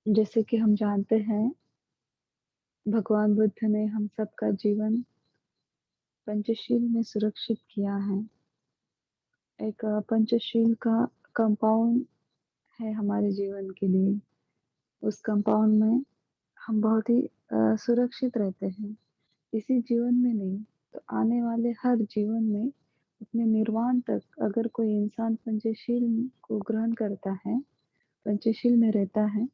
जैसे कि हम जानते हैं, भगवान बुद्ध ने हम सबका जीवन पंचशील में सुरक्षित किया है। एक पंचशील का कंपाउंड है हमारे जीवन के लिए। उस कंपाउंड में हम बहुत ही सुरक्षित रहते हैं। इसी जीवन में नहीं, तो आने वाले हर जीवन में अपने निर्वाण तक अगर कोई इंसान पंचशील को ग्रहण करता है, पंचशील में रहता है,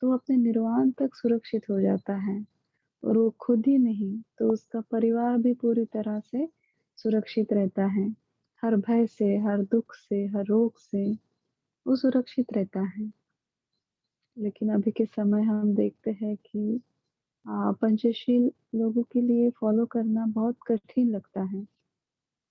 तो अपने निर्वाण तक सुरक्षित हो जाता है। और वो खुद ही नहीं, तो उसका परिवार भी पूरी तरह से सुरक्षित रहता है। हर भय से, हर दुःख से, हर रोग से वो सुरक्षित रहता है। लेकिन अभी के समय हम देखते हैं कि पंचशील लोगों के लिए फ़ॉलो करना बहुत कठिन लगता है।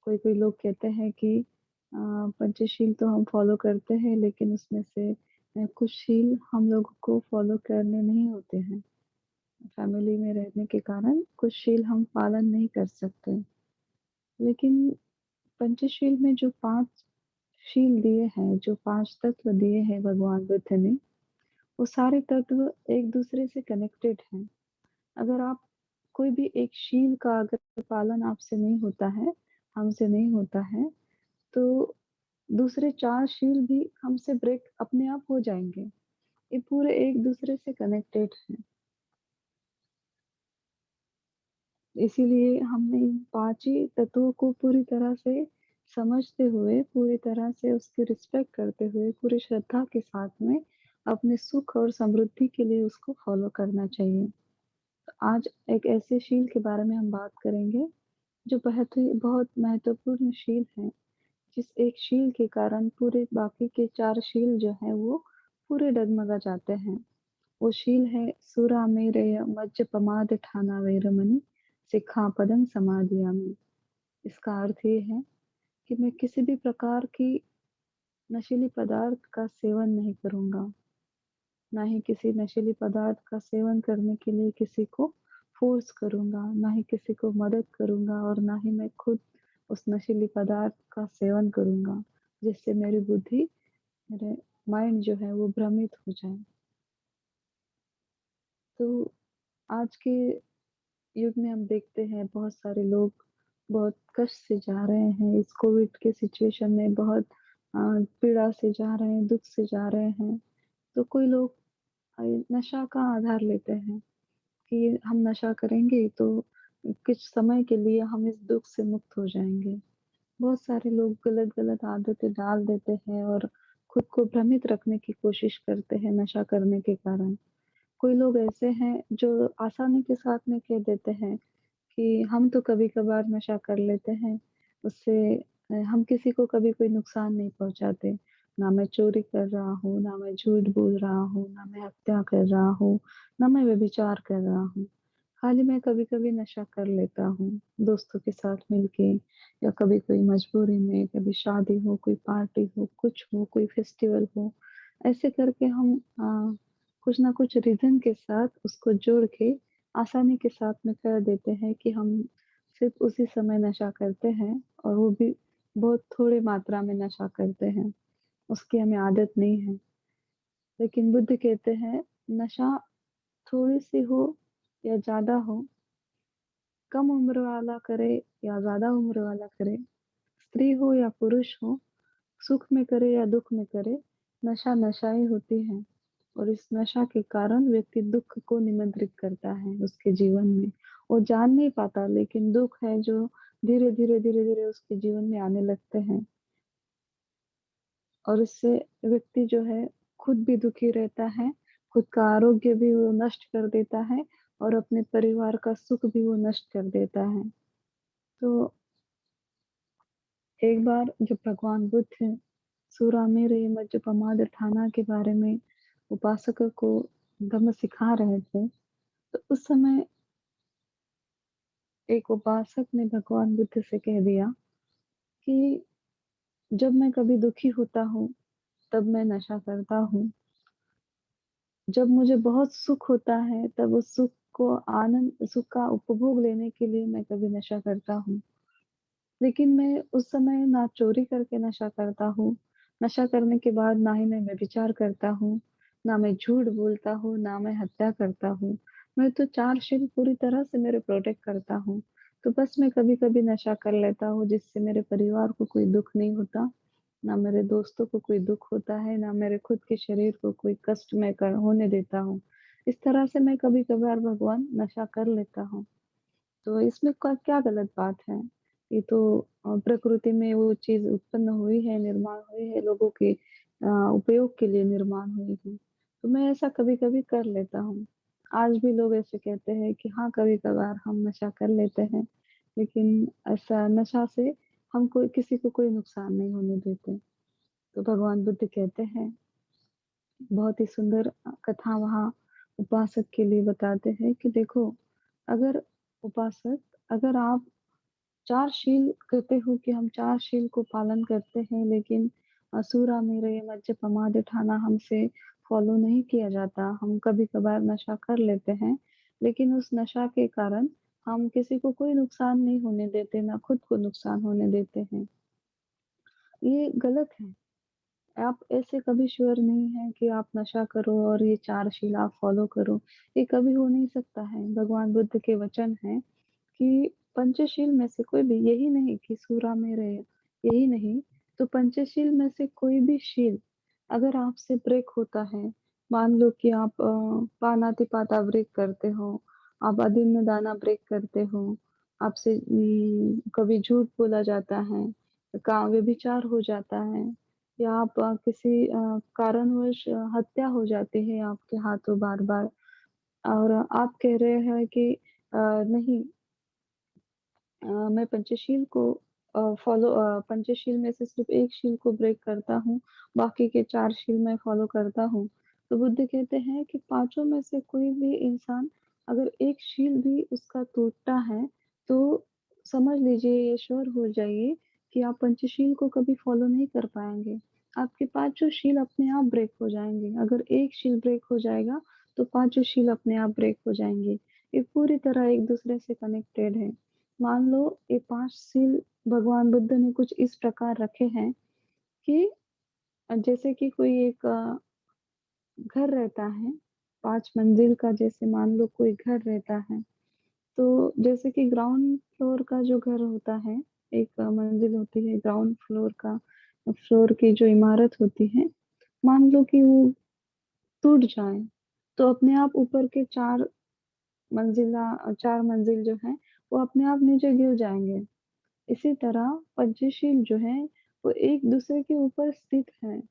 कोई-कोई लोग कहते हैं कि पंचशील तो हम फ़ॉलो करते हैं, लेकिन उसमें से कुछ शील हम लोगों को फ़ॉलो करने नहीं होते हैं। फैमिली में रहने के कारण कुछ शील हम पालन नहीं कर सकते। लेकिन पंचशील में जो 5 शील दिए हैं, जो 5 तत्व दिए हैं भगवान बुद्ध ने, वो सारे तत्व एक-दूसरे से कनेक्टेड हैं। अगर आप कोई भी एक शील का अगर पालन आपसे नहीं होता है, हमसे नहीं होता है, तो दूसरे 4 शील भी हमसे ब्रेक अपने आप हो जाएँगे। ये पूरे एक-दूसरे से कनेक्टेड हैं। इसीलिए हमने इन 5 ही तत्वों को पूरी तरह से समझते हुए, पूरी तरह से उसकी रिस्पेक्ट करते हुए, पूरी श्रद्धा के साथ में अपने सुख और समृद्धि के लिए उसको फ़ॉलो करना चाहिए। तो आज एक ऐसे शील के बारे में हम बात करेंगे, जो बहुत महत्वपूर्ण शील है, जिस एक शील के कारण पूरे बाकी के 4 शील जो हैं वो पूरे डगमगा जाते हैं। वो शील है सुरामेरय मज्जपमादठाना वैरमणि सिक्खापदं समादियामि। इसका अर्थ ये है कि मैं किसी भी प्रकार की नशीली पदार्थ का सेवन नहीं करूँगा, ना ही किसी नशीली पदार्थ का सेवन करने के लिए किसी को फ़ोर्स करूँगा, ना ही किसी को मदद करूँगा और ना ही मैं खुद उस नशीली पदार्थ का सेवन करूँगा, जिससे मेरी बुद्धि, मेरे माइंड जो है वो भ्रमित हो जाए। तो आज के युग में हम देखते हैं बहुत सारे लोग बहुत कष्ट से जा रहे हैं, इस कोविड के सिचुएशन में बहुत पीड़ा से जा रहे हैं, दुःख से जा रहे हैं। तो कोई लोग नशा का आधार लेते हैं कि हम नशा करेंगे तो कुछ समय के लिए हम इस दुःख से मुक्त हो जाएँगे। बहुत सारे लोग गलत-गलत आदतें डाल देते हैं और खुद को भ्रमित रखने की कोशिश करते हैं नशा करने के कारण। कोई लोग ऐसे हैं जो आसानी के साथ में कह देते हैं कि हम तो कभी-कभार नशा कर लेते हैं, उससे हम किसी को कभी कोई नुकसान नहीं पहुँचाते। ना मैं चोरी कर रहा हूँ, ना मैं झूठ बोल रहा हूँ, ना मैं हत्या कर रहा हूँ, ना मैं व्यभिचार कर रहा हूँ। खाली मैं कभी-कभी नशा कर लेता हूँ, दोस्तों के साथ मिलके या कभी कोई मजबूरी में, कभी शादी हो, कोई पार्टी हो, कुछ हो, कोई फेस्टिवल हो, ऐसे करके हम कुछ ना कुछ रीज़न के साथ उसको जोड़ के आसानी के साथ में कर देते हैं कि हम सिर्फ़ उसी समय नशा करते हैं और वो भी बहुत थोड़ी मात्रा में नशा करते हैं, उसकी हमें आदत नहीं है। लेकिन बुद्ध कहते हैं नशा थोड़ी-सी हो या ज़्यादा हो, कम उम्र वाला करे या ज़्यादा उम्र वाला करे, स्त्री हो या पुरुष हो, सुख में करे या दुःख में करे, नशा नशा ही होती है। और इस नशा के कारण व्यक्ति दुःख को निमंत्रित करता है उसके जीवन में। वो जान नहीं पाता लेकिन दुःख है जो धीरे-धीरे, धीरे-धीरे उसके जीवन में आने लगते हैं और इससे व्यक्ति जो है खुद भी दुखी रहता है, खुद का आरोग्य भी वो नष्ट कर देता है और अपने परिवार का सुख भी वो नष्ट कर देता है। तो एक बार जब भगवान बुद्ध सुरामेरय मज्जपमाद ठाना के बारे में उपासकों को धम्म सिखा रहे थे, तो उस समय एक उपासक ने भगवान बुद्ध से कह दिया कि जब मैं कभी दुखी होता हूँ, तब मैं नशा करता हूँ। जब मुझे बहुत सुख होता है, तब उस सुख का उपभोग लेने के लिए मैं कभी नशा करता हूँ। लेकिन मैं उस समय ना चोरी करके नशा करता हूँ, नशा करने के बाद ना ही मैं व्यभिचार करता हूँ, ना मैं झूठ बोलता हूँ, ना मैं हत्या करता हूँ। मैं तो 4 शील पूरी तरह से मेरे प्रोटेक्ट करता हूँ। तो बस मैं कभी-कभी नशा कर लेता हूँ जिससे मेरे परिवार को कोई दुःख नहीं होता, ना मेरे दोस्तों को कोई दुःख होता है, ना मेरे खुद के शरीर को कोई कष्ट मैं कर होने देता हूँ। इस तरह से मैं कभी-कभार भगवान नशा कर लेता हूँ। तो इसमें क्या गलत बात है? ये तो प्रकृति में वो चीज़ उत्पन्न हुई है, निर्माण हुई है, लोगों के उपयोग के लिए निर्माण हुई है। तो मैं ऐसा कभी-कभी कर लेता हूँ। आज भी लोग ऐसे कहते हैं कि हाँ, कभी-कभार हम नशा कर लेते हैं, लेकिन ऐसा नशा से हम कोई किसी को कोई नुकसान नहीं होने देते। तो भगवान बुद्ध कहते हैं, बहुत ही सुंदर कथा वहाँ उपासक के लिए बताते हैं कि देखो, अगर उपासक अगर आप 4 शील कहते हो कि हम 4 शील को पालन करते हैं, लेकिन सूरा मेरय मज्ज पमाद ठाना हमसे फॉलो नहीं किया जाता। हम कभी-कभार नशा कर लेते हैं, लेकिन उस नशा के कारण हम किसी को कोई नुकसान नहीं होने देते, ना खुद को नुकसान होने देते हैं। ये गलत है। आप ऐसे कभी श्योर नहीं हैं कि आप नशा करो और ये 4 शील आप फॉलो करो। ये कभी हो नहीं सकता है। भगवान बुद्ध के वचन हैं कि पंचशील में से कोई भी यही नहीं कि सूरा में रहे, यही नहीं, तो पंचशील में से कोई भी शील अगर आपसे ब्रेक होता है, मान लो कि आप पानातिपाता ब्रेक करते हो, आप अदीन्नदाना ब्रेक करते हो, आपसे कभी झूठ बोला जाता है, का व्यभिचार हो जाता है या आप किसी कारणवश हत्या हो जाती है आपके हाथों बार-बार और आप कह रहे हैं कि नहीं मैं पंचशील को पंचशील में से सिर्फ़ 1 शील को ब्रेक करता हूँ, बाकी के 4 शील मैं फ़ॉलो करता हूँ। तो बुद्ध कहते हैं कि पाँचों में से कोई भी इंसान अगर 1 शील भी उसका टूटता है, तो समझ लीजिए या श्योर हो जाइए कि आप पंचशील को कभी फ़ॉलो नहीं कर पाएँगे। आपके पाँचों शील अपने आप ब्रेक हो जाएँगे। अगर 1 शील ब्रेक हो जाएगा, तो पाँचों शील अपने आप ब्रेक हो जाएँगे। ये पूरी तरह एक-दूसरे से कनेक्टेड है। मान लो ये 5 सील भगवान बुद्ध ने कुछ इस प्रकार रखे हैं कि जैसे कि कोई एक घर रहता है, 5 मंजिल का जैसे मान लो कोई घर रहता है, तो जैसे कि ग्राउंड फ्लोर का जो घर होता है, एक मंजिल होती है ग्राउंड फ्लोर की जो इमारत होती है, मान लो कि वो टूट जाए, तो अपने आप ऊपर के 4 मंजिल जो हैं, वो अपने आप नीचे गिर जाएँगे। इसी तरह पंचशील जो है वो एक-दूसरे के ऊपर स्थित हैं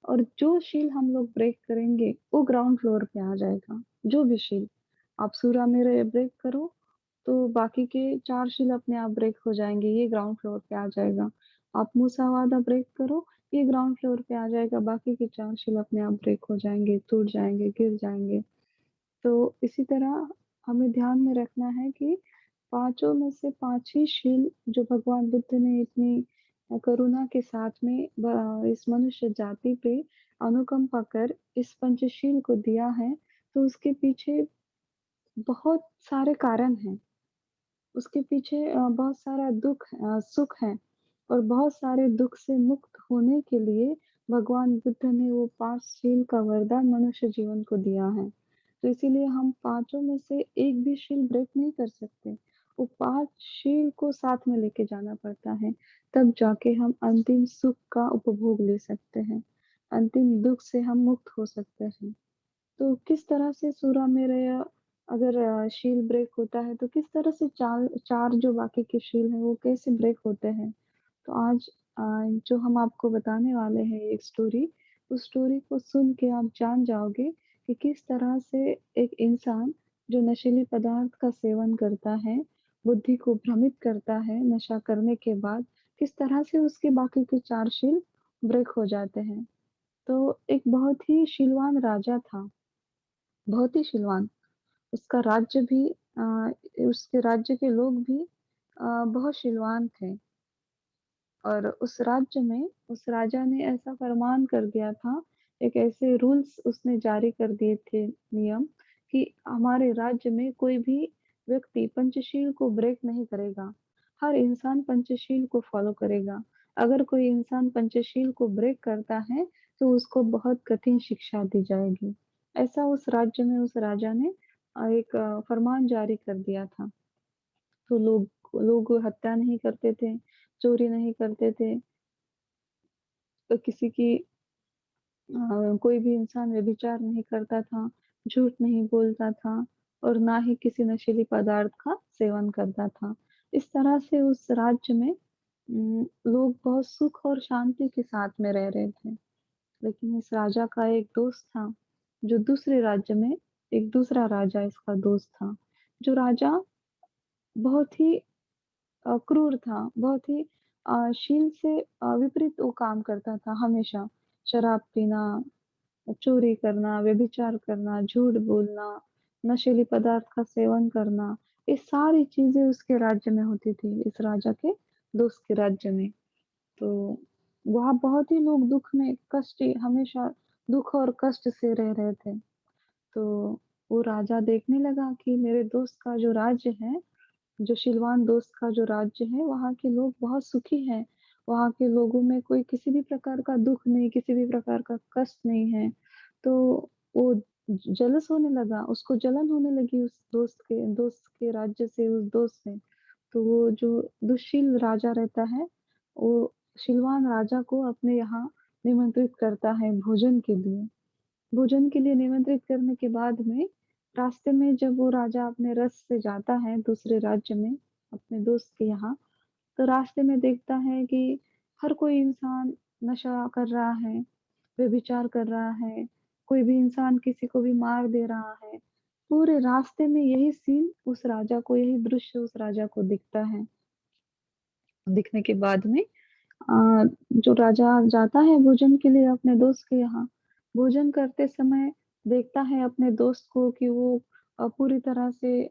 और जो शील हम लोग ब्रेक करेंगे वो ग्राउंड फ्लोर पे आ जाएगा। जो भी शील, आप सूरा मेरय ब्रेक करो तो बाकी के 4 शील अपने आप ब्रेक हो जाएँगे, ये ग्राउंड फ्लोर पे आ जाएगा। आप मूसावादा ब्रेक करो, ये ग्राउंड फ्लोर पे आ जाएगा, बाकी के 4 शील अपने आप ब्रेक हो जाएँगे, टूट जाएँगे, गिर जाएँगे। तो इसी तरह हमें ध्यान में रखना है कि पाँचों में से 5 ही शील जो भगवान बुद्ध ने इतनी करुणा के साथ में इस मनुष्य जाति पे अनुकंपा कर इस पंचशील को दिया है, तो उसके पीछे बहुत सारे कारण हैं। उसके पीछे बहुत सारा सुख है और बहुत सारे दुःख से मुक्त होने के लिए भगवान बुद्ध ने वो 5 शील का वरदान मनुष्य जीवन को दिया है। तो इसीलिए हम पाँचों में से एक भी शील ब्रेक नहीं कर सकते। वो 5 शील को साथ में लेके जाना पड़ता है, तब जाके हम अंतिम सुख का उपभोग ले सकते हैं। अंतिम दुःख से हम मुक्त हो सकते हैं। तो किस तरह से सूरा मेरा अगर शील ब्रेक होता है, तो किस तरह से 4 जो बाकी के शील हैं, वो कैसे ब्रेक होते हैं? तो आज जो हम आपको बताने वाले हैं एक स्टोरी, उस स्टोरी को सुन के आप जान जाओगे कि किस तरह से एक इंसान जो नशीले पदार्थ का सेवन करता है, बुद्धि को भ्रमित करता है नशा करने के बाद, किस तरह से उसके बाकी के 4 शील ब्रेक हो जाते हैं। तो एक बहुत ही शीलवान राजा था, बहुत ही शीलवान। उसका राज्य भी उसके राज्य के लोग भी बहुत शीलवान थे और उस राज्य में उस राजा ने ऐसा फरमान कर दिया था, एक ऐसे रूल्स उसने जारी कर दिए थे नियम कि हमारे राज्य में कोई भी व्यक्ति पंचशील को ब्रेक नहीं करेगा। हर इंसान पंचशील को फॉलो करेगा। अगर कोई इंसान पंचशील को ब्रेक करता है, तो उसको बहुत कठिन शिक्षा दी जाएगी। ऐसा उस राज्य में उस राजा ने एक फरमान जारी कर दिया था। तो लोग लोग हत्या नहीं करते थे, चोरी नहीं करते थे, तो किसी की कोई भी इंसान व्यभिचार नहीं करता था, झूठ नहीं बोलता था और ना ही किसी नशीली पदार्थ का सेवन करता था। इस तरह से उस राज्य में लोग बहुत सुख और शांति के साथ में रह रहे थे। लेकिन इस राजा का एक दोस्त था, जो दूसरे राज्य में एक दूसरा राजा इसका दोस्त था, जो राजा बहुत ही क्रूर था, बहुत ही शील से विपरीत वो काम करता था हमेशा। शराब पीना, चोरी करना, व्यभिचार करना, झूठ बोलना, नशीली पदार्थ का सेवन करना, ये सारी चीज़ें उसके राज्य में होती थी, इस राजा के दोस्त के राज्य में। तो वहाँ बहुत ही लोग दुःख में हमेशा दुःख और कष्ट से रह रहे थे। तो वो राजा देखने लगा कि मेरे दोस्त का जो राज्य है, जो शीलवान दोस्त का जो राज्य है, वहाँ के लोग बहुत सुखी हैं। वहाँ के लोगों में कोई किसी भी प्रकार का दुःख नहीं, किसी भी प्रकार का कष्ट नहीं है। तो वो जेलस होने लगा, उसको जलन होने लगी उस दोस्त के राज्य से, उस दोस्त से। तो वो जो दुष्शील राजा रहता है, वो शीलवान राजा को अपने यहाँ निमंत्रित करता है भोजन के लिए। भोजन के लिए निमंत्रित करने के बाद में, रास्ते में जब वो राजा अपने रथ से जाता है दूसरे राज्य में, अपने दोस्त के यहाँ, तो रास्ते में देखता है कि हर कोई इंसान नशा कर रहा है, व्यभिचार कर रहा है, कोई भी इंसान किसी को भी मार दे रहा है। पूरे रास्ते में यही सीन उस राजा को, यही दृश्य उस राजा को दिखता है। दिखने के बाद में जो राजा जाता है भोजन के लिए अपने दोस्त के यहाँ, भोजन करते समय देखता है अपने दोस्त को कि वो पूरी तरह से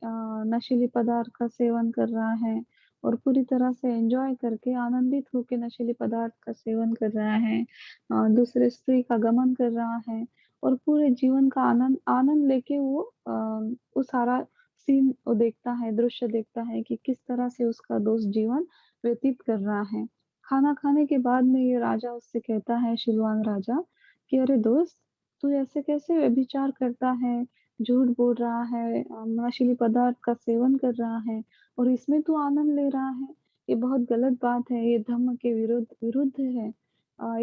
नशीली पदार्थ का सेवन कर रहा है और पूरी तरह से एन्जॉय करके आनंदित होके नशीली पदार्थ का सेवन कर रहा है। दूसरे स्त्री का गमन कर रहा है और पूरे जीवन का आनंद आनंद लेके वो सारा सीन वो देखता है, दृश्य देखता है कि किस तरह से उसका दोस्त जीवन व्यतीत कर रहा है। खाना खाने के बाद में ये राजा उससे कहता है शीलवान राजा कि अरे दोस्त, तू ऐसे कैसे व्यभिचार करता है, झूठ बोल रहा है, नशीली पदार्थ का सेवन कर रहा है और इसमें तू आनंद ले रहा है। ये बहुत गलत बात है, ये धर्म के विरुद्ध विरुद्ध है।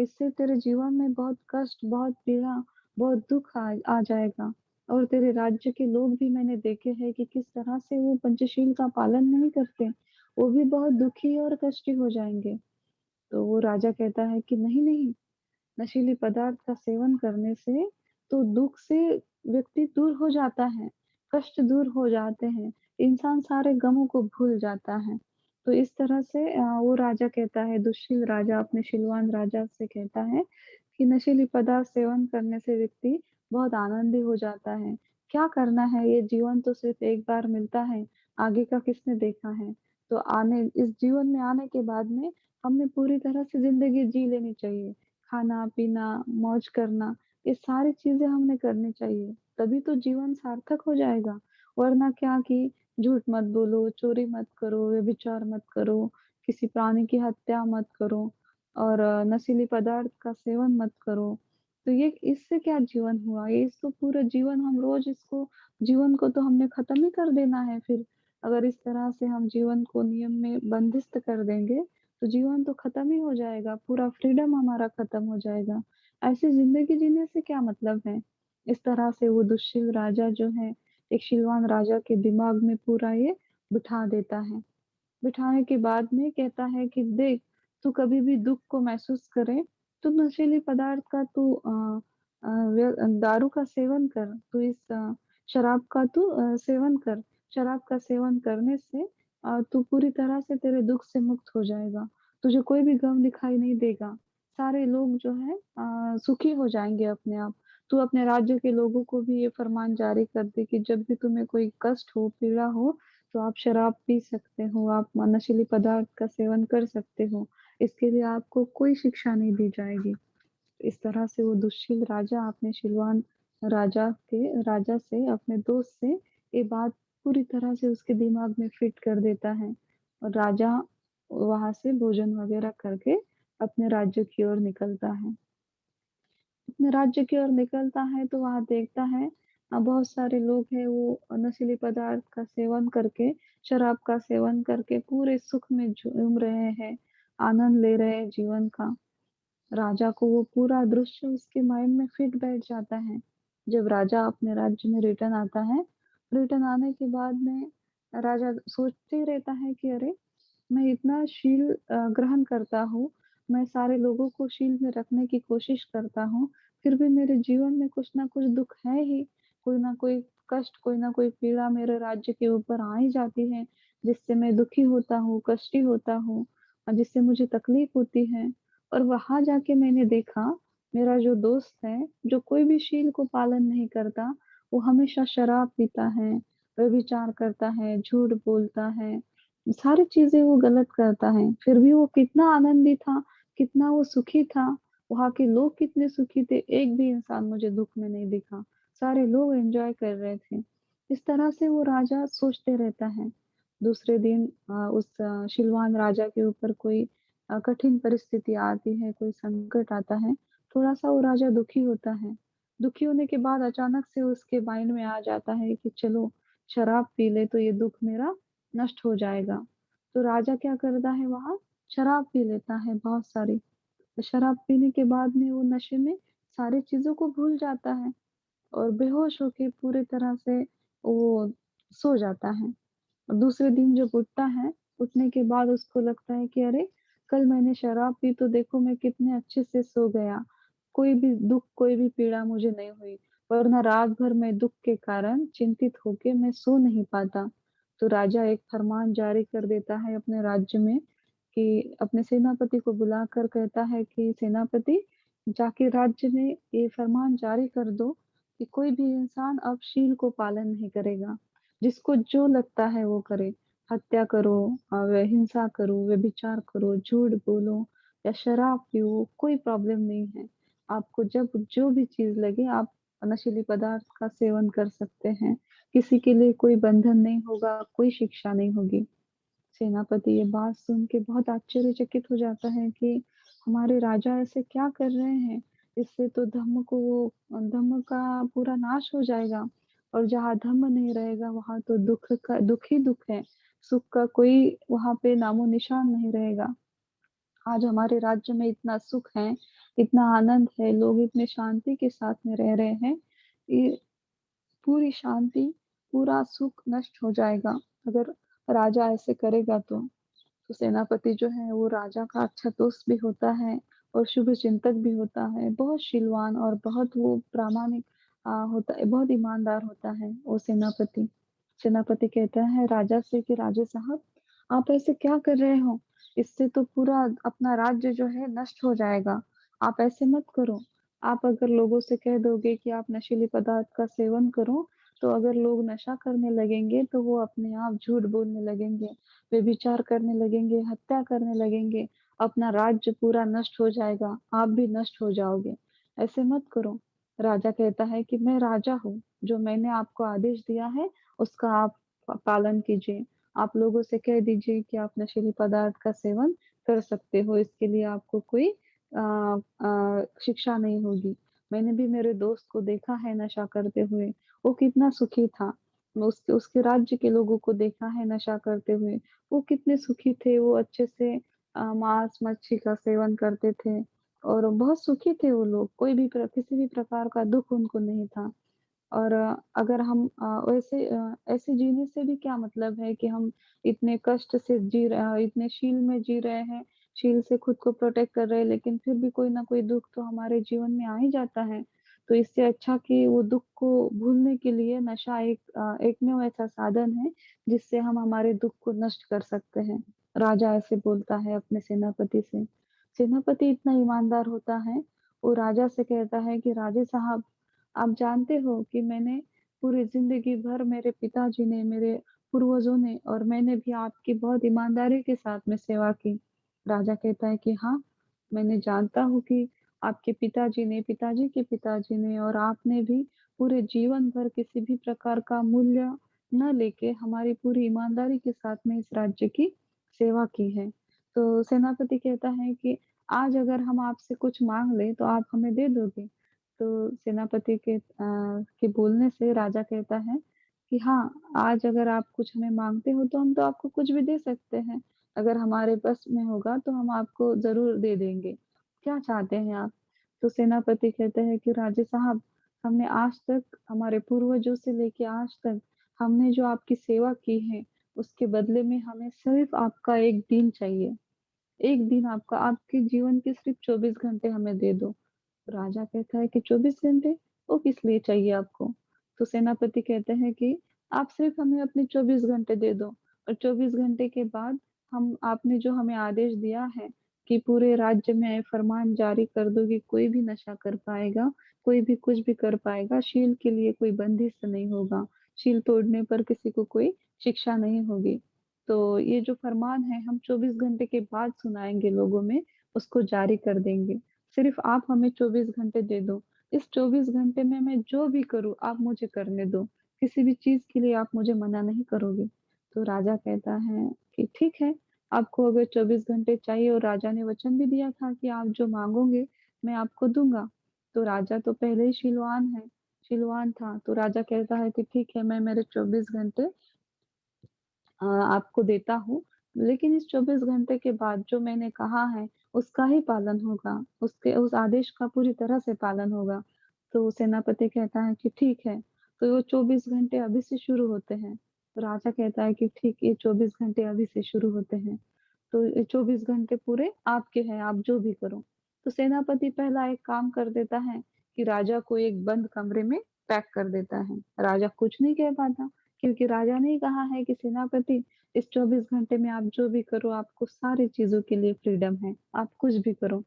इससे तेरे जीवन में बहुत कष्ट, बहुत पीड़ा, बहुत दुःख आ जाएगा और तेरे राज्य के लोग भी मैंने देखे हैं कि किस तरह से वो पंचशील का पालन नहीं करते। वो भी बहुत दुखी और कष्टी हो जाएँगे। तो वो राजा कहता है कि नहीं, नहीं, नशीली पदार्थ का सेवन करने से तो दुःख से व्यक्ति दूर हो जाता है, कष्ट दूर हो जाते हैं, इंसान सारे गमों को भूल जाता है। तो इस तरह से वो राजा कहता है, दुष्शील राजा अपने शीलवान राजा से कहता है कि नशीली पदार्थ सेवन करने से व्यक्ति बहुत आनंदी हो जाता है। क्या करना है, ये जीवन तो सिर्फ़ एक बार मिलता है, आगे का किसने देखा है? तो आने इस जीवन में आने के बाद में हमें पूरी तरह से ज़िंदगी जी लेनी चाहिए। खाना-पीना, मौज करना, ये सारी चीज़ें हमने करनी चाहिए, तभी तो जीवन सार्थक हो जाएगा। वरना क्या कि झूठ मत बोलो, चोरी मत करो, व्यभिचार मत करो, किसी प्राणी की हत्या मत करो और नशीली पदार्थ का सेवन मत करो। तो ये इससे क्या जीवन हुआ? ये तो पूरा जीवन हम रोज़ इसको जीवन को तो हमने खत्म ही कर देना है फिर। अगर इस तरह से हम जीवन को नियम में बंदिस्त कर देंगे, तो जीवन तो खत्म ही हो जाएगा, पूरा फ्रीडम हमारा खत्म हो जाएगा। ऐसी ज़िंदगी जीने से क्या मतलब है? इस तरह से वो दुष्शील राजा जो है, एक शीलवान राजा के दिमाग में पूरा ये बिठा देता है। बिठाने के बाद में कहता है कि देख, तू कभी भी दुःख को महसूस करे, तो नशीली पदार्थ का तू दारू का सेवन कर। तू शराब का तू सेवन कर। शराब का सेवन करने से तू पूरी तरह से तेरे दुःख से मुक्त हो जाएगा। तुझे कोई भी गम दिखाई नहीं देगा। सारे लोग जो है सुखी हो जाएँगे अपने आप। तू अपने राज्य के लोगों को भी ये फरमान जारी कर दे कि जब भी तुम्हें कोई कष्ट हो, पीड़ा हो, तो आप शराब पी सकते हो, आप नशीली पदार्थ का सेवन कर सकते हो। इसके लिए आपको कोई शिक्षा नहीं दी जाएगी। इस तरह से वो दुष्शील राजा अपने शीलवान राजा से, अपने दोस्त से ये बात पूरी तरह से उसके दिमाग में फिट कर देता है और राजा वहाँ से भोजन वगैरह करके अपने राज्य की ओर निकलता है। अपने राज्य की ओर निकलता है तो वहाँ देखता है बहुत सारे लोग हैं वो नशीले पदार्थ का सेवन करके, शराब का सेवन करके पूरे सुख में झूम रहे हैं, आनंद ले रहे हैं जीवन का। राजा को वो पूरा दृश्य उसके माइंड में फिट बैठ जाता है। जब राजा अपने राज्य में रिटर्न आता है, रिटर्न आने के बाद में राजा सोचते ही रहता है कि अरे! मैं इतना शील ग्रहण करता हूँ, मैं सारे लोगों को शील में रखने की कोशिश करता हूँ, फिर भी मेरे जीवन में कुछ न कुछ दुःख है ही, कोई न कोई कष्ट, कोई न कोई पीड़ा मेरे राज्य के ऊपर आ ही जाती है, जिससे मैं दुखी होता हूँ, कष्टी होता हूँ जिससे मुझे तकलीफ होती है। और वहाँ जाके मैंने देखा, मेरा जो दोस्त है, जो कोई भी शील को पालन नहीं करता, वो हमेशा शराब पीता है, व्यभिचार करता है, झूठ बोलता है, सारी चीज़ें वो गलत करता है, फिर भी वो कितना आनंदी था, कितना वो सुखी था, वहाँ के लोग कितने सुखी थे, एक भी इंसान मुझे दुःख में नहीं दिखा, सारे लोग एन्जॉय कर रहे थे। इस तरह से वो राजा सोचते रहता है। दूसरे दिन शिलवान राजा के ऊपर कोई कठिन परिस्थिति आती है, कोई संकट आता है, थोड़ा-सा वो राजा दुखी होता है। दुखी होने के बाद अचानक से उसके माइंड में आ जाता है कि चलो शराब पी ले तो ये दुःख मेरा नष्ट हो जाएगा। तो राजा क्या करता है वहाँ, शराब पी लेता है बहुत सारी। शराब पीने के बाद में वो नशे में सारी चीज़ों को भूल जाता है और बेहोश होके पूरी तरह से वो सो जाता है। और दूसरे दिन जब उठता है, उठने के बाद उसको लगता है कि अरे! कल मैंने शराब पी तो देखो मैं कितने अच्छे से सो गया। कोई भी दुःख, कोई भी पीड़ा मुझे नहीं हुई, वरना रात भर मैं दुःख के कारण चिंतित होके मैं सो नहीं पाता। तो राजा एक फरमान जारी कर देता है अपने राज्य में कि अपने सेनापति को बुलाकर कहता है कि सेनापति, जाके राज्य में ये फरमान जारी कर दो कि कोई भी इंसान अब शील को पालन नहीं करेगा। जिसको जो लगता है वो करे। हत्या करो हिंसा करो, व्यभिचार करो, झूठ बोलो या शराब पियो, कोई प्रॉब्लम नहीं है। आपको जब जो भी चीज़ लगे आप नशीले पदार्थ का सेवन कर सकते हैं। किसी के लिए कोई बंधन नहीं होगा, कोई शिक्षा नहीं होगी। सेनापति ये बात सुन के बहुत आश्चर्यचकित हो जाता है कि हमारे राजा ऐसे क्या कर रहे हैं? इससे तो धम्म का पूरा नाश हो जाएगा और जहाँ धम्म नहीं रहेगा वहाँ तो दुःख ही दुःख है। सुख का कोई वहाँ पे नामो-निशान नहीं रहेगा। आज हमारे राज्य में इतना सुख है, इतना आनंद है, लोग इतने शांति के साथ में रह रहे हैं। ये पूरी शांति, पूरा सुख नष्ट हो जाएगा अगर राजा ऐसे करेगा तो। तो सेनापति जो है वो राजा का अच्छा दोस्त भी होता है और शुभ चिंतक भी होता है, बहुत शीलवान और बहुत वो प्रामाणिक होता है, बहुत ईमानदार होता है वो सेनापति। सेनापति कहता है राजा से कि राजा साहब, आप ऐसे क्या कर रहे हो? इससे तो पूरा अपना राज्य जो है नष्ट हो जाएगा। आप ऐसे मत करो। आप अगर लोगों से कह दोगे कि आप नशीले पदार्थ का सेवन करो, तो अगर लोग नशा करने लगेंगे, तो वो अपने आप झूठ बोलने लगेंगे। व्यभिचार करने लगेंगे, हत्या करने लगेंगे, अपना राज्य पूरा नष्ट हो जाएगा, आप भी नष्ट हो जाओगे, ऐसे मत करो। राजा कहता है कि मैं राजा हूँ, जो मैंने आपको आदेश दिया है, उसका आप पालन कीजिए। आप लोगों से कह दीजिए कि आप नशीले पदार्थ का सेवन कर सकते हो, इसके लिए आपको कोई शिक्षा नहीं होगी। मैंने भी मेरे दोस्त को देखा है नशा करते हुए, वो कितना सुखी था। उसके उसके राज्य के लोगों को देखा है नशा करते हुए, वो कितने सुखी थे, वो अच्छे से मांस मच्छी का सेवन करते थे और बहुत सुखी थे वो लोग, किसी भी प्रकार का दुःख उनको नहीं था। और अगर हम ऐसे जीने से भी क्या मतलब है कि हम इतने कष्ट से इतने शील में जी रहे हैं, शील से खुद को प्रोटेक्ट कर रहे हैं, लेकिन फिर भी कोई ना कोई दुःख तो हमारे जीवन में आ ही जाता है। तो इससे अच्छा कि वो दुःख को भूलने के लिए नशा एकमेव ऐसा साधन है, जिससे हम हमारे दुःख को नष्ट कर सकते हैं। राजा ऐसे बोलता है अपने सेनापति से। सेनापति इतना ईमानदार होता है, वो राजा से कहता है कि राजे साहब, आप जानते हो कि मैंने पूरी ज़िंदगी भर मेरे पिताजी ने, मेरे पूर्वजों ने और मैंने भी आपकी बहुत ईमानदारी के साथ में सेवा की। राजा कहता है कि हाँ, मैंने जानता हूँ कि आपके पिताजी के पिताजी ने और आपने भी पूरे जीवन भर किसी भी प्रकार का मूल्य न लेके हमारी पूरी ईमानदारी के साथ में इस राज्य की सेवा की है। तो सेनापति कहता है कि आज अगर हम आपसे कुछ माँग लें तो आप हमें दे दोगे? तो सेनापति के बोलने से राजा कहता है कि हाँ, आज अगर आप कुछ हमें माँगते हो तो हम तो आपको कुछ भी दे सकते हैं। अगर हमारे बस में होगा तो हम आपको ज़रूर दे देंगे। क्या चाहते हैं आप? तो सेनापति कहते हैं कि राजा साहब, हमने आज तक हमारे पूर्वजों से लेके आज तक हमने जो आपकी सेवा की है, उसके बदले में हमें सिर्फ़ आपका 1 दिन चाहिए। 1 दिन आपका, आपके जीवन के सिर्फ़ 24 घंटे हमें दे दो। राजा कहता है कि 24 घंटे? वो किस लिए चाहिए आपको? तो सेनापति कहते हैं कि आप सिर्फ़ हमें अपने 24 घंटे दे दो और 24 घंटे के बाद हम आपने जो हमें आदेश दिया है कि पूरे राज्य में फरमान जारी कर दो कि कोई भी नशा कर पाएगा, कोई भी कुछ भी कर पाएगा, शील के लिए कोई बंदिश नहीं होगा, शील तोड़ने पर किसी को कोई शिक्षा नहीं होगी। तो ये जो फरमान है हम 24 घंटे के बाद सुनाएँगे लोगों में, उसको जारी कर देंगे। सिर्फ़ आप हमें 24 घंटे दे दो। इस 24 घंटे में मैं जो भी करूँ आप मुझे करने दो। किसी भी चीज़ के लिए आप मुझे मना नहीं करोगे। तो राजा कहता है कि ठीक है, आपको अगर 24 घंटे चाहिए और राजा ने वचन भी दिया था कि आप जो माँगोगे मैं आपको दूँगा। तो राजा तो पहले ही शीलवान था। तो राजा कहता है कि ठीक है, मैं मेरे 24 घंटे आपको देता हूँ, लेकिन इस 24 घंटे के बाद जो मैंने कहा है, उसका ही पालन होगा, उसके उस आदेश का पूरी तरह से पालन होगा। तो सेनापति कहता है कि ठीक है, तो वो 24 घंटे अभी से शुरू होते हैं। तो राजा कहता है कि ठीक, ये 24 घंटे अभी से शुरू होते हैं। तो ये 24 घंटे पूरे आपके हैं, आप जो भी करो। तो सेनापति पहला एक काम कर देता है कि राजा को एक बंद कमरे में पैक कर देता है। राजा कुछ नहीं कह पाता क्योंकि राजा ने ही कहा है कि सेनापति, इस 24 घंटे में आप जो भी करो, आपको सारी चीज़ों के लिए फ्रीडम है, आप कुछ भी करो।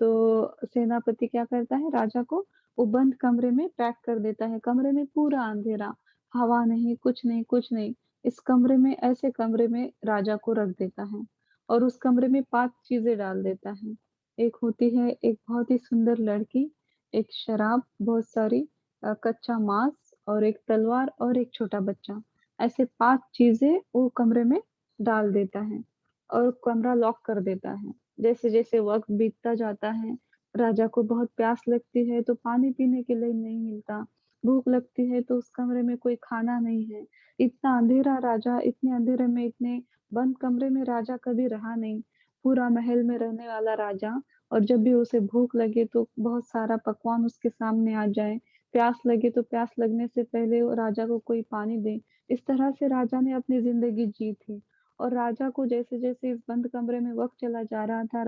तो सेनापति क्या करता है, राजा को वो बंद कमरे में पैक कर देता है। कमरे में पूरा अंधेरा, हवा नहीं, कुछ नहीं, कुछ नहीं। इस कमरे में, ऐसे कमरे में राजा को रख देता है और उस कमरे में 5 चीज़ें डाल देता है। एक होती है एक बहुत ही सुंदर लड़की, एक शराब बहुत सारी, कच्चा मांस और एक तलवार और एक छोटा बच्चा। ऐसे 5 चीज़ें वो कमरे में डाल देता है और कमरा लॉक कर देता है। जैसे-जैसे वक़्त बीतता जाता है, राजा को बहुत प्यास लगती है तो पानी पीने के लिए नहीं मिलता, भूख लगती है तो उस कमरे में कोई खाना नहीं है। इतना अंधेरा, राजा इतने अंधेरे में, इतने बंद कमरे में राजा कभी रहा नहीं। पूरा महल में रहने वाला राजा, और जब भी उसे भूख लगे तो बहुत सारा पकवान उसके सामने आ जाए, प्यास लगे तो प्यास लगने से पहले वो राजा को कोई पानी दे। इस तरह से राजा ने अपनी ज़िंदगी जी थी और राजा को जैसे-जैसे इस बंद कमरे में वक़्त चला जा रहा था,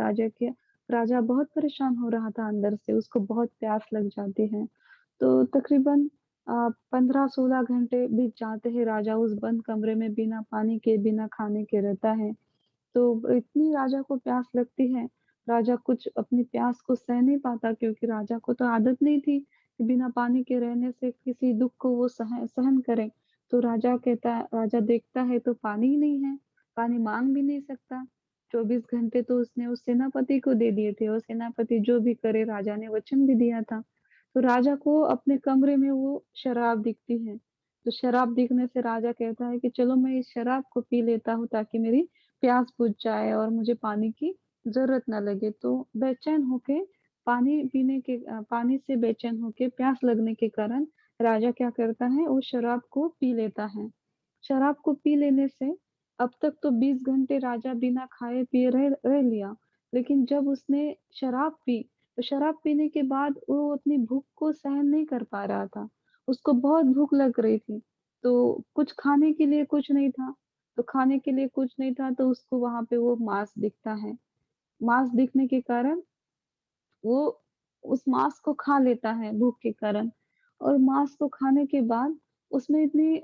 राजा बहुत परेशान हो रहा था अंदर से, उसको बहुत प्यास लग जाती है। तो तकरीबन 15-16 घंटे बीत जाते हैं, राजा उस बंद कमरे में बिना पानी के, बिना खाने के रहता है। तो इतनी राजा को प्यास लगती है, राजा कुछ अपनी प्यास को सह नहीं पाता क्योंकि राजा को तो आदत नहीं थी कि बिना पानी के रहने से किसी दुःख को वो सहन करे। तो राजा देखता है तो पानी ही नहीं है, पानी माँग भी नहीं सकता। 24 घंटे तो उसने उस सेनापति को दे दिए थे और सेनापति जो भी करे, राजा ने वचन भी दिया था। तो राजा को अपने कमरे में वो शराब दिखती है। तो शराब दिखने से राजा कहता है कि चलो मैं इस शराब को पी लेता हूँ ताकि मेरी प्यास बुझ जाए और मुझे पानी की ज़रूरत ना लगे। तो बेचैन होके पानी से बेचैन होके प्यास लगने के कारण राजा क्या करता है, वो शराब को पी लेता है। शराब को पी लेने से अब तक तो 20 घंटे राजा बिना खाए-पिए रह रह लिया, लेकिन जब उसने शराब पी, तो शराब पीने के बाद वो अपनी भूख को सहन नहीं कर पा रहा था। उसको बहुत भूख लग रही थी, तो कुछ खाने के लिए कुछ नहीं था। तो खाने के लिए कुछ नहीं था तो उसको वहाँ पे वो माँस दिखता है। माँस दिखने के कारण वो उस माँस को खा लेता है भूख के कारण, और माँस को खाने के बाद उसमें इतनी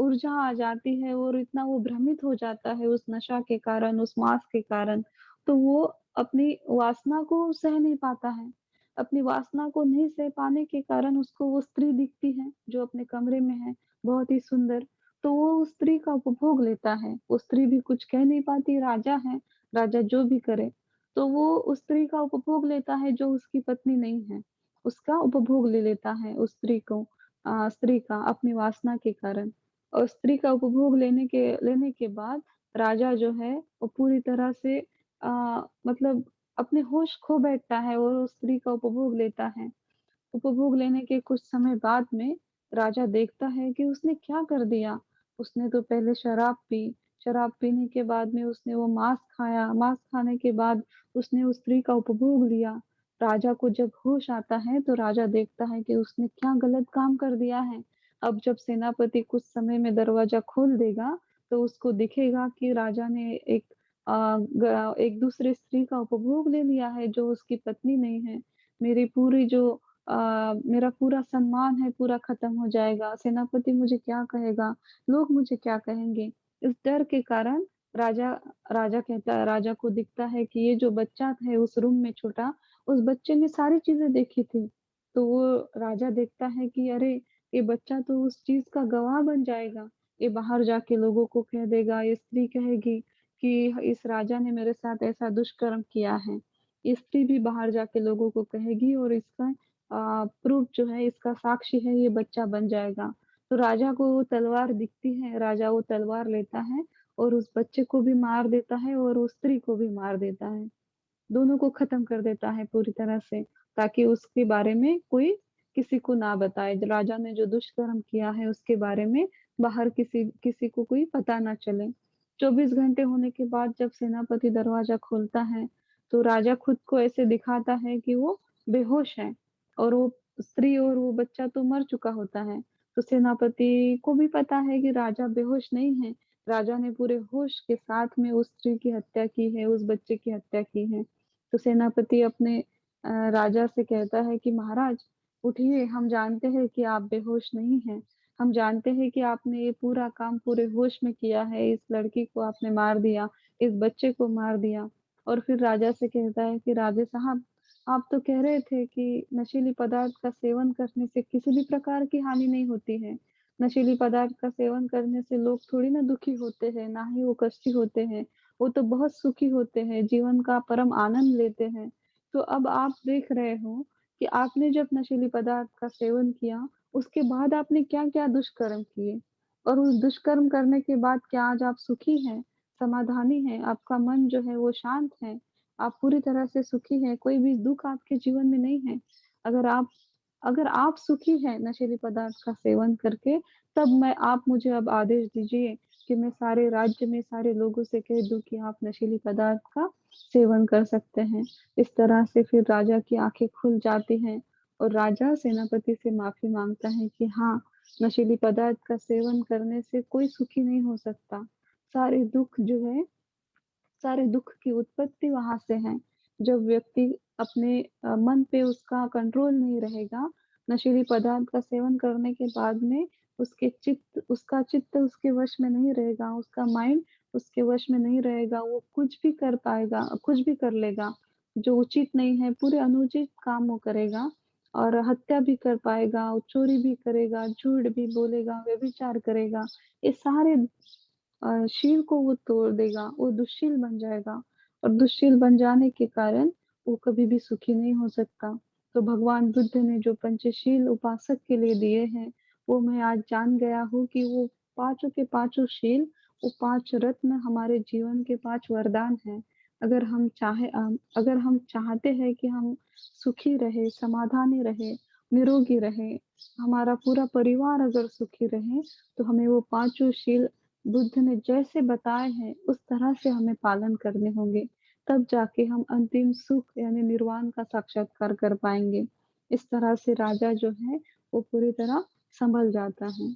ऊर्जा आ जाती है और इतना वो भ्रमित हो जाता है उस नशा के कारण, उस माँस के कारण, तो वो अपनी वासना को सह नहीं पाता है। अपनी वासना को नहीं सह पाने के कारण उसको वो स्त्री दिखती है, जो अपने कमरे में है, बहुत ही सुंदर, तो वो उस स्त्री का उपभोग लेता है। वो स्त्री भी कुछ कह नहीं पाती, राजा है, राजा जो भी करे। तो वो उस स्त्री का उपभोग लेता है जो उसकी पत्नी नहीं है। उसका उपभोग ले लेता है उस स्त्री का अपनी वासना के कारण, और स्त्री का उपभोग लेने के बाद राजा जो है वो पूरी तरह से मतलब अपने होश खो बैठता है और उस स्त्री का उपभोग लेता है। उपभोग लेने के कुछ समय बाद में राजा देखता है कि उसने क्या कर दिया। उसने तो पहले शराब पीने के बाद में उसने वो मांस खाया, मांस खाने के बाद उसने उस स्त्री का उपभोग लिया। राजा को जब होश आता है तो राजा देखता है कि उसने क्या गलत काम कर दिया है। अब जब सेनापति कुछ समय में दरवाजा खोल देगा, तो उसको दिखेगा कि राजा ने एक दूसरे स्त्री का उपभोग ले लिया है जो उसकी पत्नी नहीं है। मेरी पूरी जो मेरा पूरा सम्मान है पूरा खत्म हो जाएगा, सेनापति मुझे क्या कहेगा, लोग मुझे क्या कहेंगे? इस डर के कारण राजा राजा को दिखता है कि ये जो बच्चा है उस रूम में छोटा, उस बच्चे ने सारी चीज़ें देखी थी। तो वो राजा देखता है कि अरे! ये बच्चा तो उस चीज़ का गवाह बन जाएगा। ये बाहर जाके लोगों को कह देगा, ये स्त्री कहेगी कि इस राजा ने मेरे साथ ऐसा दुष्कर्म किया है। ये स्त्री भी बाहर जाके लोगों को कहेगी और इसका प्रूफ जो है, इसका साक्षी है, ये बच्चा बन जाएगा। तो राजा को वो तलवार दिखती है, राजा वो तलवार लेता है और उस बच्चे को भी मार देता है और उस स्त्री को भी मार देता है। दोनों को खत्म कर देता है पूरी तरह से, ताकि उसके बारे में कोई किसी को ना बताए। राजा ने जो दुष्कर्म किया है उसके बारे में बाहर किसी किसी को कोई पता ना चले। 24 घंटे होने के बाद जब सेनापति दरवाजा खोलता है, तो राजा खुद को ऐसे दिखाता है कि वो बेहोश है और वो स्त्री और वो बच्चा तो मर चुका होता है। तो सेनापति को भी पता है कि राजा बेहोश नहीं है, राजा ने पूरे होश के साथ में उस स्त्री की हत्या की है, उस बच्चे की हत्या की है। तो सेनापति अपने राजा से कहता है कि महाराज उठिए, हम जानते हैं कि आप बेहोश नहीं हैं। हम जानते हैं कि आपने ये पूरा काम पूरे होश में किया है, इस लड़की को आपने मार दिया, इस बच्चे को मार दिया। और फिर राजा से कहता है कि राजा साहब, आप तो कह रहे थे कि नशीली पदार्थ का सेवन करने से किसी भी प्रकार की हानि नहीं होती है। नशीली पदार्थ का सेवन करने से लोग थोड़ी ना दुखी होते हैं, ना ही वो कष्टी होते हैं। वो तो बहुत सुखी होते हैं, जीवन का परम आनंद लेते हैं। तो अब आप देख रहे हो कि आपने जब नशीली पदार्थ का सेवन किया, उसके बाद आपने क्या-क्या दुष्कर्म किए और उस दुष्कर्म करने के बाद क्या आज आप सुखी हैं, समाधानी हैं, आपका मन जो है वो शांत है, आप पूरी तरह से सुखी हैं, कोई भी दुःख आपके जीवन में नहीं है। अगर आप अगर आप सुखी हैं नशीली पदार्थ का सेवन करके, तब आप मुझे अब आदेश दीजिए कि मैं सारे राज्य में सारे लोगों से कह दूँ कि आप नशीली पदार्थ का सेवन कर सकते हैं। इस तरह से फिर राजा की आँखें खुल जाती हैं और राजा सेनापति से माफ़ी माँगता है कि हाँ, नशीली पदार्थ का सेवन करने से कोई सुखी नहीं हो सकता। सारे दुःख जो है सारे दुःख की उत्पत्ति वहाँ से है। जब व्यक्ति अपने मन पे उसका कंट्रोल नहीं रहेगा, नशीली पदार्थ का सेवन करने के बाद में उसका चित्त उसके वश में नहीं रहेगा, उसका माइंड उसके वश में नहीं रहेगा, वो कुछ भी कर पाएगा, कुछ भी कर लेगा, जो उचित नहीं है, पूरे अनुचित काम वो करेगा और हत्या भी कर पाएगा, वो चोरी भी करेगा, झूठ भी बोलेगा, व्यभिचार करेगा। ये सारे शील को वो तोड़ देगा, वो दुश्शील बन जाएगा और दुश्शील बन जाने के कारण वो कभी भी सुखी नहीं हो सकता। तो भगवान बुद्ध ने जो पंचशील उपासक के लिए दिए हैं, वो मैं आज जान गया हूँ कि वो पाँचों के पाँचों शील, वो 5 रत्न हमारे जीवन के 5 वरदान हैं। अगर हम चाहते हैं कि हम सुखी रहे, समाधानी रहे, निरोगी रहे, हमारा पूरा परिवार अगर सुखी रहे, तो हमें वो पाँचों शील बुद्ध ने जैसे बताए हैं उस तरह से हमें पालन करने होंगे, तब जाके हम अंतिम सुख यानी निर्वाण का साक्षात्कार कर पाएँगे। इस तरह से राजा जो है वो पूरी तरह सँभल जाता है।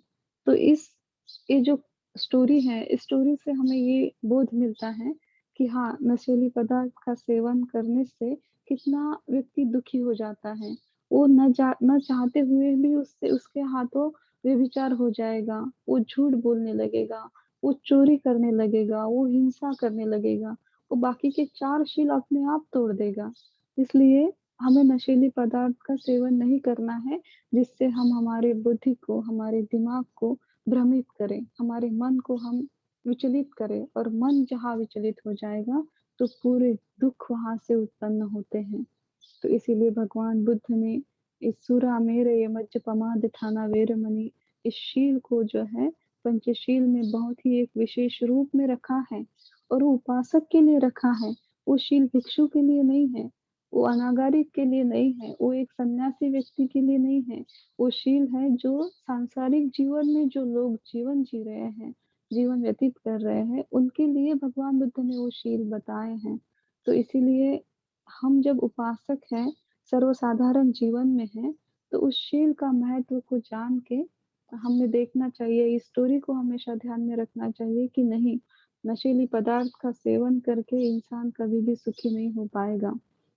तो ये जो स्टोरी है, इस स्टोरी से हमें ये बोध मिलता है कि हाँ, नशीली पदार्थ का सेवन करने से कितना व्यक्ति दुखी हो जाता है। वो न चाहते हुए भी उससे उसके हाथों व्यभिचार हो जाएगा, वो झूठ बोलने लगेगा, वो चोरी करने लगेगा, वो हिंसा करने लगेगा, वो बाकी के 4 शील अपने आप तोड़ देगा। इसलिए हमें नशीली पदार्थ का सेवन नहीं करना है, जिससे हम हमारे बुद्धि को, हमारे दिमाग को भ्रमित करें, हमारे मन को हम विचलित करें और मन जहाँ विचलित हो जाएगा, तो पूरे दुःख वहाँ से उत्पन्न होते हैं। तो इसीलिए भगवान बुद्ध ने इस सुरामेरय मज्जपमाद ठाना वेरमणि इस शील को जो है पंचशील में बहुत ही एक विशेष रूप में रखा है और वो उपासक के लिए रखा है, वो शील भिक्षु के लिए नहीं है। वो अनागारिक के लिए नहीं है, वो एक सन्यासी व्यक्ति के लिए नहीं है। वो शील है जो सांसारिक जीवन में जो लोग जीवन जी रहे हैं, जीवन व्यतीत कर रहे हैं, उनके लिए भगवान बुद्ध ने वो शील बताए हैं। तो इसीलिए हम जब उपासक हैं, सर्वसाधारण जीवन में हैं, तो उस शील का महत्व को जान के हमें देखना चाहिए, इस स्टोरी को हमेशा ध्यान में रखना चाहिए कि नहीं, नशीली पदार्थ का सेवन करके इंसान कभी भी सुखी नहीं हो पाएगा,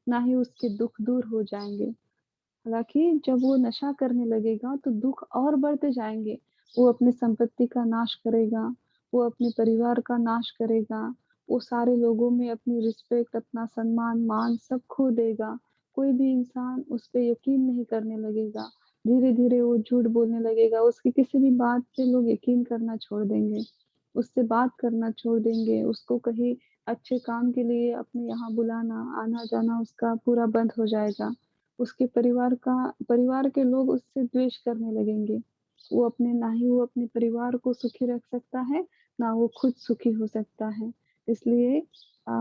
ना ही उसके दुःख दूर हो जाएँगे। हालाँकि जब वो नशा करने लगेगा तो दुःख और बढ़ते जाएँगे। वो अपनी संपत्ति का नाश करेगा, वो अपने परिवार का नाश करेगा, वो सारे लोगों में अपनी रिस्पेक्ट, अपना सम्मान, मान सब खो देगा। कोई भी इंसान उस पे यकीन नहीं करने लगेगा। धीरे-धीरे वो झूठ बोलने लगेगा, उसकी किसी भी बात पे लोग यकीन करना छोड़ देंगे। उससे बात करना छोड़ देंगे, उसको कहीं अच्छे काम के लिए अपने यहाँ बुलाना, आना-जाना उसका पूरा बंद हो जाएगा। उसके परिवार के लोग उससे द्वेष करने लगेंगे। वो अपने ना ही वो अपने परिवार को सुखी रख सकता है, ना वो खुद सुखी हो सकता है। इसलिए अ,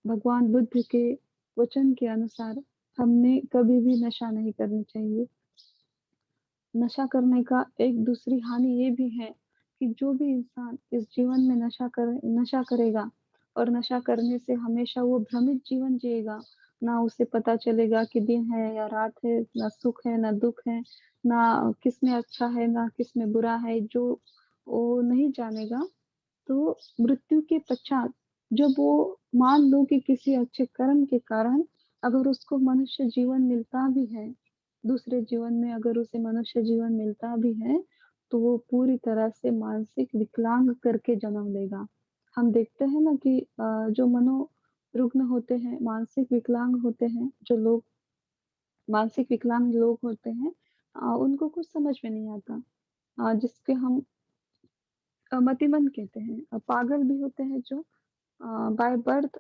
भगवान बुद्ध के वचन के अनुसार हमने कभी भी नशा नहीं करनी चाहिए। नशा करने का एक दूसरी हानि ये भी है कि जो भी इंसान इस जीवन में नशा करेगा और नशा करने से हमेशा वो भ्रमित जीवन जिएगा। ना उसे पता चलेगा कि दिन है या रात है, ना सुख है, ना दुःख है, ना किसमें अच्छा है, ना किसमें बुरा है, जो वो नहीं जानेगा। तो मृत्यु के पश्चात जब वो मान लो कि किसी अच्छे कर्म के कारण अगर उसको मनुष्य जीवन मिलता भी है, दूसरे जीवन में अगर उसे मनुष्य जीवन मिलता भी है, तो वो पूरी तरह से मानसिक विकलांग करके जन्म लेगा। हम देखते हैं ना कि जो मनोरुग्ण होते हैं, मानसिक विकलांग होते हैं, जो लोग मानसिक विकलांग लोग होते हैं उनको कुछ समझ में नहीं आता। जिसके हम मतिमंद कहते हैं। पागल भी होते हैं जो बाय बर्थ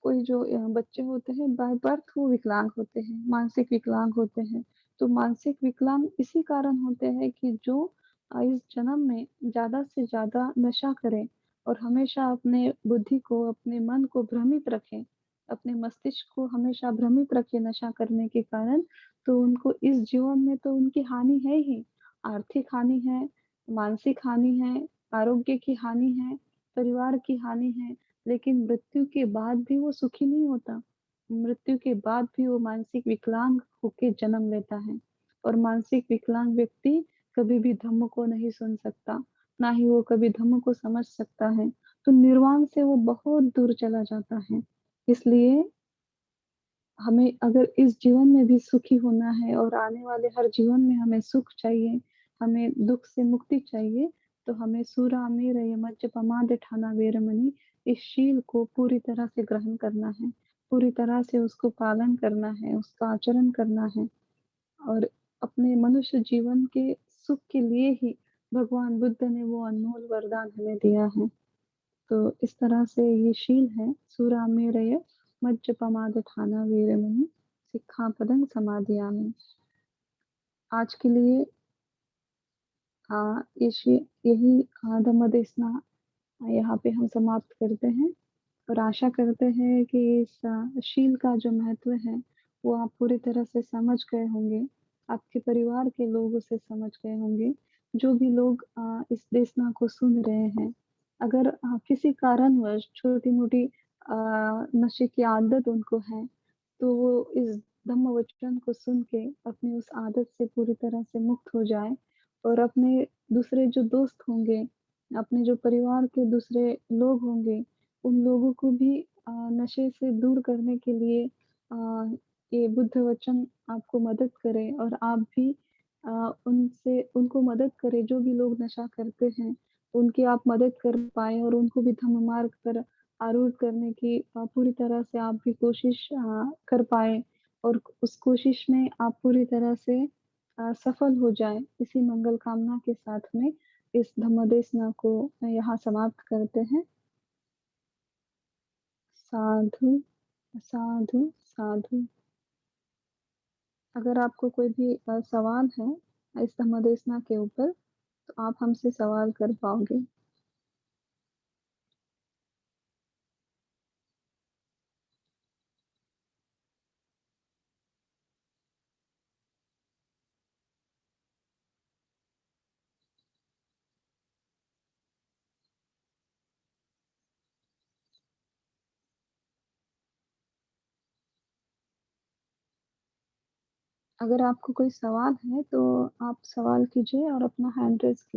कोई जो बच्चे होते हैं बाय बर्थ वो विकलांग होते हैं, मानसिक विकलांग होते हैं। तो मानसिक विकलांग इसी कारण होते हैं कि जो इस जन्म में ज़्यादा से ज़्यादा नशा करें और हमेशा अपने बुद्धि को, अपने मन को भ्रमित रखें, अपने मस्तिष्क को हमेशा भ्रमित रखें नशा करने के कारण, तो उनको इस जीवन में तो उनकी हानि है ही, आर्थिक हानि है, मानसिक हानि है, आरोग्य की हानि है, परिवार की हानि है। लेकिन मृत्यु के बाद भी वो सुखी नहीं होता। मृत्यु के बाद भी वो मानसिक विकलांग होके जन्म लेता है और मानसिक विकलांग व्यक्ति कभी भी धम्म को नहीं सुन सकता, ना ही वो कभी धम्म को समझ सकता है। तो निर्वाण से वो बहुत दूर चला जाता है। इसलिए हमें अगर इस जीवन में भी सुखी होना है और आने वाले हर जीवन में हमें सुख चाहिए, हमें दुःख से मुक्ति चाहिए, तो हमें सूरामेरय मज्जपमाद ठाना वीरमणि इस शील को पूरी तरह से ग्रहण करना है, पूरी तरह से उसको पालन करना है, उसका आचरण करना है और अपने मनुष्य जीवन के सुख के लिए ही भगवान बुद्ध ने वो अनमोल वरदान हमें दिया है। तो इस तरह से ये शील है सूरामेरय मज्जपमादठाना वीरमणि सिक्खापदं समादयामि। आज के लिए यही धम्मदेशना यहाँ पे हम समाप्त करते हैं और आशा करते हैं कि इस शील का जो महत्व है, वो आप पूरी तरह से समझ गए होंगे। आपके परिवार के लोग उसे समझ गए होंगे। जो भी लोग इस देशना को सुन रहे हैं, अगर किसी कारणवश छोटी-मोटी नशे की आदत उनको है, तो वो इस धम्मवचन को सुन के अपनी उस आदत से पूरी तरह से मुक्त हो जाएँ और अपने दूसरे जो दोस्त होंगे, अपने जो परिवार के दूसरे लोग होंगे, उन लोगों को भी नशे से दूर करने के लिए ये बुद्ध वचन आपको मदद करे और आप भी उनसे उनको मदद करें, जो भी लोग नशा करते हैं, उनकी आप मदद कर पाएँ और उनको भी धम्म मार्ग पर आरूढ़ करने की पूरी तरह से आप भी कोशिश कर पाएँ और उस कोशिश में आप पूरी तरह से सफल हो जाएँ। इसी मंगल कामना के साथ में इस धम्मदेशना को यहाँ समाप्त करते हैं। साधु, साधु, साधु। अगर आपको कोई भी सवाल है इस धम्मदेशना के ऊपर, तो आप हमसे सवाल कर पाओगे। अगर आपको कोई सवाल है तो आप सवाल कीजिए और अपना हैंड रेज़